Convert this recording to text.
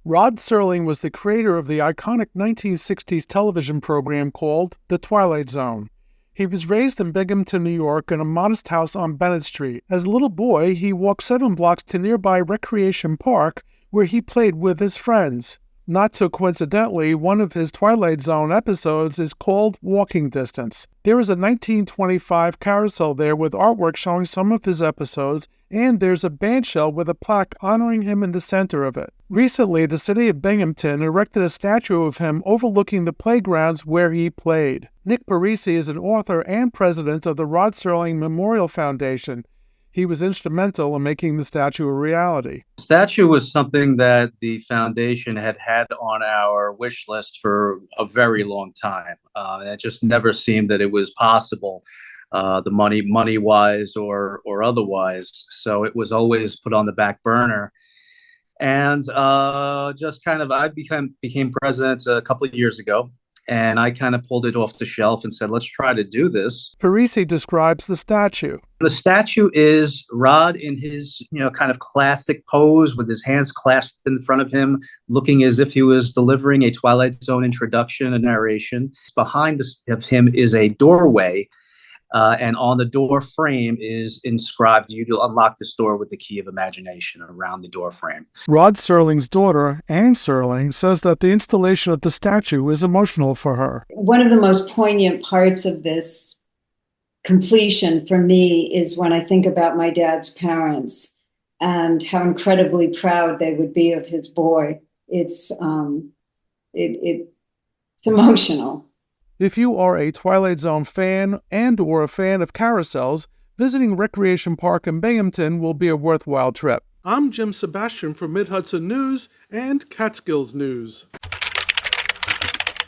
Rod Serling was the creator of the iconic 1960s television program called The Twilight Zone. He was raised in Binghamton, New York, in a modest house on Bennett Street. As a little boy, he walked 7 blocks to nearby Recreation Park, where he played with his friends. Not so coincidentally, one of his Twilight Zone episodes is called Walking Distance. There is a 1925 carousel there with artwork showing some of his episodes, and there's a bandshell with a plaque honoring him in the center of it. Recently, the City of Binghamton erected a statue of him overlooking the playgrounds where he played. Nick Parisi is an author and president of the Rod Serling Memorial Foundation. He was instrumental in making the statue a reality. The statue was something that the foundation had had on our wish list for a very long time. It just never seemed that it was possible, the money-wise or otherwise. So it was always put on the back burner. And just kind of, I became president a couple of years ago. And I kind of pulled it off the shelf and said, let's try to do this. Parisi describes the statue. The statue is Rod in his, kind of classic pose with his hands clasped in front of him, looking as if he was delivering a Twilight Zone introduction, a narration. Behind of him is a doorway. And on the door frame is inscribed, you to unlock this door with the key of imagination around the door frame. Rod Serling's daughter, Anne Serling, says that the installation of the statue is emotional for her. One of the most poignant parts of this completion for me is when I think about my dad's parents and how incredibly proud they would be of his boy. It's emotional. If you are a Twilight Zone fan and or a fan of carousels, visiting Recreation Park in Binghamton will be a worthwhile trip. I'm Jim Sebastian for Mid-Hudson News and Catskills News.